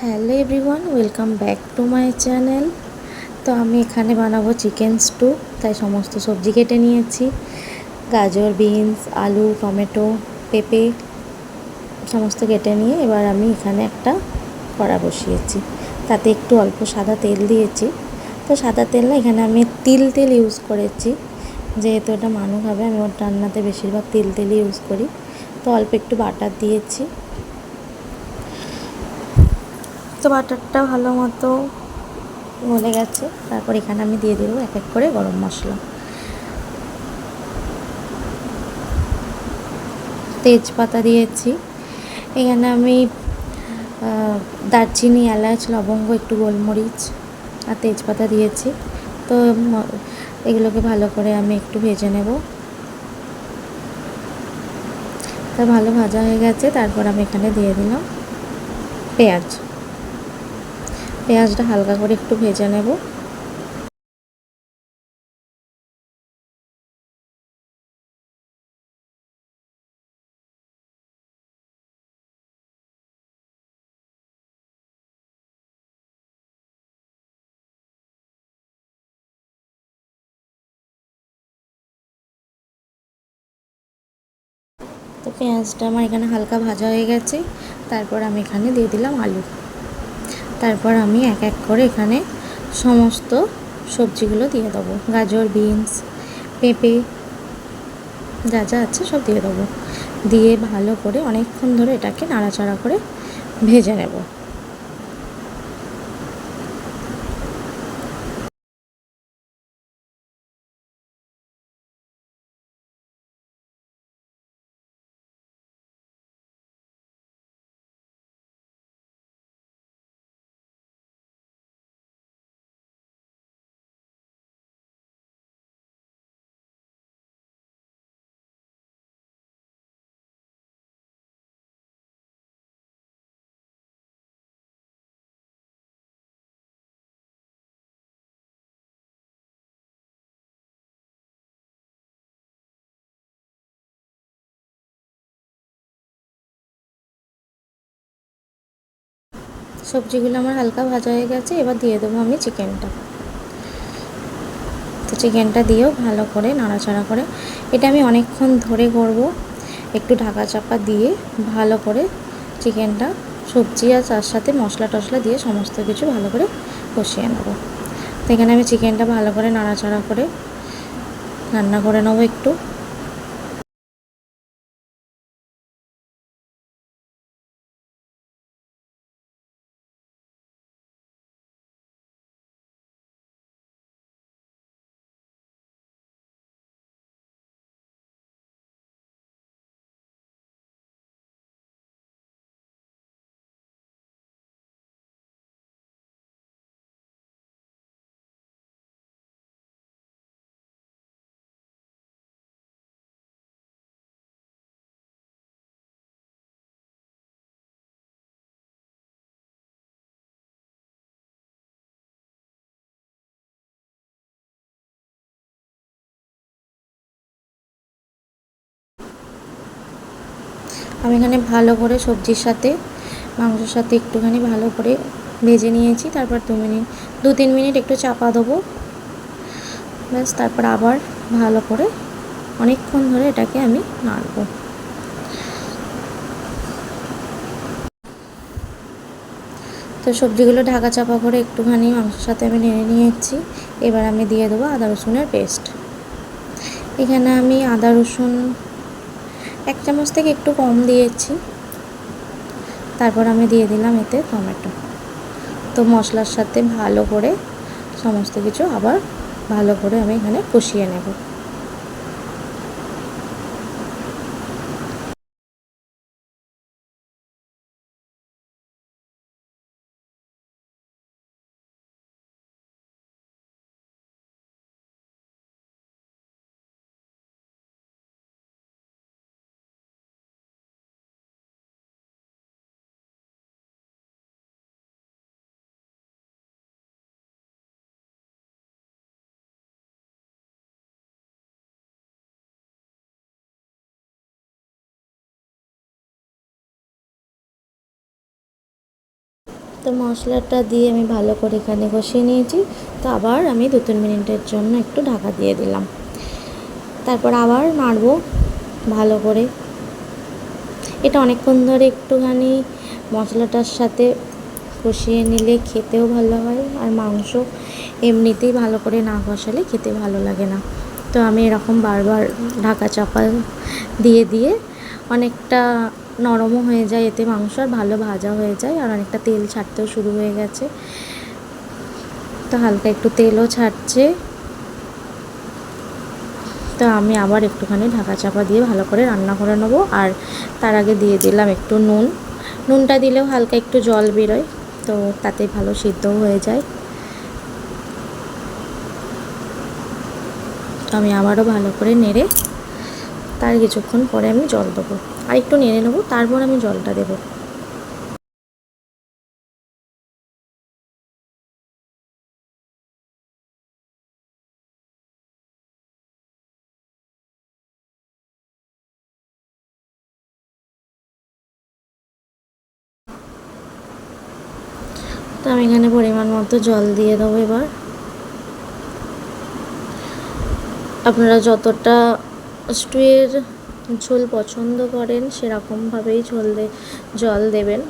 Hello everyone, welcome back to my channel. তো আমি এখানে বানাবো চিকেন স্টু, তাই সমস্ত সবজি কেটে নিয়েছি। গাজর, বিনস, আলু, টমেটো, পেঁপে সমস্ত কেটে নিয়ে এবার আমি এখানে একটা কড়া বসিয়েছি। তাতে একটু অল্প সাদা তেল দিয়েছি। তো সাদা তেল না, এখানে আমি তেল ইউজ করেছি, যেহেতু এটা মানু খাবে। আমি ওর রান্নাতে বেশিরভাগ তেলই ইউজ করি। তো অল্প একটু বাটার দিয়েছি। তো বাটারটা ভালো মতো গলে গেছে। তারপর এখানে আমি দিয়ে দেবো এক এক করে গরম মশলা, তেজপাতা দিয়েছি। এখানে আমি দারচিনি, এলাচ, লবঙ্গ, একটু গোলমরিচ আর তেজপাতা দিয়েছি। তো এগুলোকে ভালো করে আমি একটু ভেজে নেব। তা ভালো ভাজা হয়ে গেছে। তারপর আমি এখানে দিয়ে দিলাম পেঁয়াজটা হালকা করে একটু ভেজে নেব। তো পেঁয়াজটা আমার এখানে হালকা ভাজা হয়ে গেছে। তারপর আমি এখানে দিয়ে দিলাম আলু। তারপর আমি এক এক করে এখানে সমস্ত সবজিগুলো দিয়ে দেবো। গাজর, বিনস, পেঁপে যা যা আছে সব দিয়ে দেবো। দিয়ে ভালো করে অনেকক্ষণ ধরে এটাকে নাড়াচাড়া করে ভেজে নেব। সবজিগুলো আমার হালকা ভাজা হয়ে গেছে। এবার দিয়ে দেবো আমি চিকেনটা। তো চিকেনটা দিয়েও ভালো করে নাড়াচাড়া করে, এটা আমি অনেকক্ষণ ধরে করব। একটু ঢাকা চাপা দিয়ে ভালো করে চিকেনটা, সবজি আর তার সাথে মশলা টশলা দিয়ে সমস্ত কিছু ভালো করে কষিয়ে নেব। তো এখানে আমি চিকেনটা ভালো করে নাড়াচাড়া করে রান্না করে নেবো একটু। আমি এখানে ভালো করে সবজির সাথে মাংসের সাথে একটুখানি ভালো করে ভেজে নিয়েছি। তারপর 2-3 মিনিট একটু চাপা দেবো। ব্যাস, তারপর আবার ভালো করে অনেকক্ষণ ধরে এটাকে আমি নাড়বো। তো সবজিগুলো ঢাকা চাপা করে একটুখানি মাংসের সাথে আমি নেড়ে নিয়েছি। এবার আমি দিয়ে দেবো আদা রসুনের পেস্ট। এখানে আমি আদা রসুন 1 চামচ থেকে একটু কম দিয়েছি। তারপর আমি দিয়ে দিলাম এতে টমেটো। তো মশলার সাথে ভালো করে সমস্ত কিছু আবার ভালো করে আমি এখানে কষিয়ে নেব। তো মশলাটা দিয়ে আমি ভালো করে এখানে কষিয়ে নিয়েছি। তো আবার আমি 2-3 মিনিটের জন্য একটু ঢাকা দিয়ে দিলাম। তারপর আবার নাড়বো ভালো করে। এটা অনেকক্ষণ ধরে একটুখানি মশলাটার সাথে কষিয়ে নিলে খেতেও ভালো হয়, আর মাংস এমনিতেই ভালো করে না কষালে খেতে ভালো লাগে না। তো আমি এরকম বারবার ঢাকা চাপা দিয়ে দিয়ে অনেকটা নরমও হয়ে যায়, এতে মাংস আর ভালো ভাজা হয়ে যায়, আর অনেকটা তেল ছাড়তেও শুরু হয়ে গেছে। তো হালকা একটু তেলও ছাড়ছে। তো আমি আবার একটুখানি ঢাকা চাপা দিয়ে ভালো করে রান্না করে নেবো। আর তার আগে দিয়ে দিলাম একটু নুনটা দিলেও হালকা একটু জল বেরোয়, তো তাতে ভালো সিদ্ধও হয়ে যায়। তো আমি আবারও ভালো করে নেড়ে তার কিছুক্ষণ পরে আমি জল দেবো, আর একটু নেড়ে নেবো, তারপর আমি জলটা দেবো। তো আমি এখানে পরিমাণ মতো জল দিয়ে দেবো। এবার আপনারা যতটা স্টুয়ের ঝোল পছন্দ করেন সেরকমভাবেই জল দেবেন।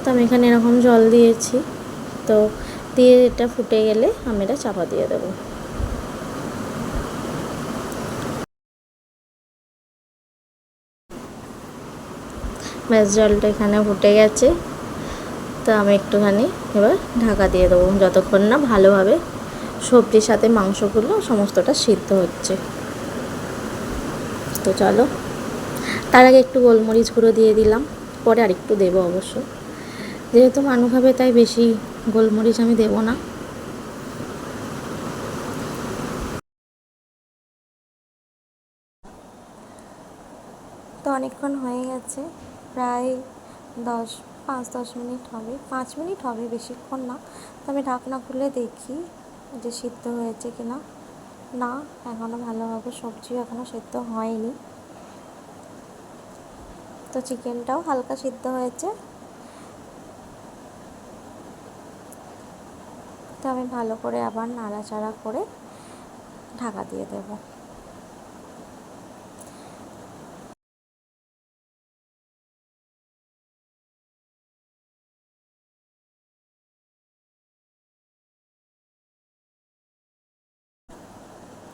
তো আমি এখানে এরকম জল দিয়েছি। তো দিয়ে এটা ফুটে গেলে আমি এটা চাপা দিয়ে দেবো। ব্যাস, জলটা এখানে ফুটে গেছে। তো আমি একটুখানি এবার ঢাকা দিয়ে দেবো, যতক্ষণ না ভালোভাবে সবজির সাথে মাংসগুলো সমস্তটা সিদ্ধ হচ্ছে। তো চলো, তার আগে একটু গোলমরিচ গুঁড়ো দিয়ে দিলাম, পরে আরেকটু দেবো অবশ্য, যেহেতু মানু খাবে তাই বেশি গোলমরিচ আমি দেবো না। তো অনেকক্ষণ হয়ে গেছে, প্রায় 5-10 মিনিট হবে, 5 মিনিট হবে, বেশিক্ষণ না। তো আমি ঢাকনা খুলে দেখি যে সিদ্ধ হয়েছে কি না। না, এখনও ভালোভাবে সবজিও এখনও সিদ্ধ হয়নি। তো চিকেনটাও হালকা সিদ্ধ হয়েছে। তো আমি ভালো করে আবার নাড়াচাড়া করে ঢাকা দিয়ে দেবো।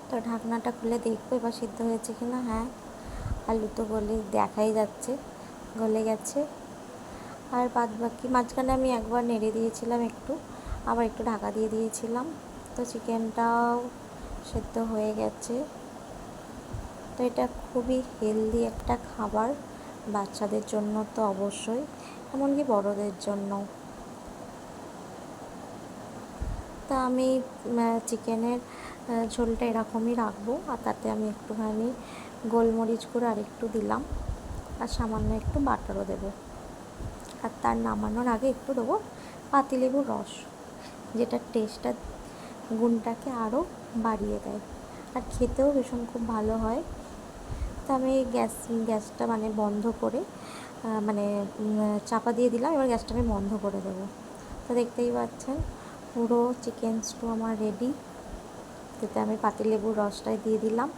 তো ঢাকনাটা খুলে দেখবো এবার সিদ্ধ হয়েছে কি না। হ্যাঁ, আলু তো দেখাই যাচ্ছে গলে গেছে। আর বাদ বাকি মাঝখানে আমি একবার নেড়ে দিয়েছিলাম, আবার একটু ঢাকা দিয়ে দিয়েছিলাম। তো চিকেনটাও সেদ্ধ হয়ে গেছে। তো এটা খুবই হেলদি একটা খাবার, বাচ্চাদের জন্য তো অবশ্যই, এমনকি বড়দের জন্য। তা আমি চিকেনের ঝোলটা এরকমই রাখবো, আর তাতে আমি একটুখানি গোলমরিচ গুঁড়ো আর একটু দিলাম, আর সামান্য একটু বাটারও দেবো। আর তার নামানোর আগে একটু দেবো পাতিলেবুর রস, যেটা টেস্টটা গুণটাকে আরও বাড়িয়ে দেয়, আর খেতেও ভীষণ খুব ভালো হয়। তো আমি গ্যাসটা বন্ধ করে চাপা দিয়ে দিলাম। এবার গ্যাসটা আমি বন্ধ করে দেবো। তো দেখতেই পাচ্ছেন পুরো চিকেন স্টু আমার রেডি। তাতে আমি পাতিলেবুর রসটাই দিয়ে দিলাম।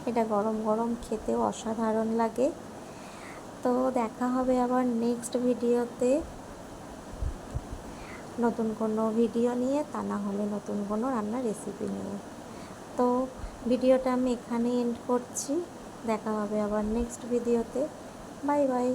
এটা গরম গরম খেতেও অসাধারণ লাগে। তো দেখা হবে আবার নেক্সট ভিডিওতে, নতুন কোনো ভিডিও নিয়ে, তা না হলে নতুন কোনো রান্নার রেসিপি নিয়ে। তো ভিডিওটা আমি এখানেই এন্ড করছি। দেখা হবে আবার নেক্সট ভিডিওতে। Bye bye.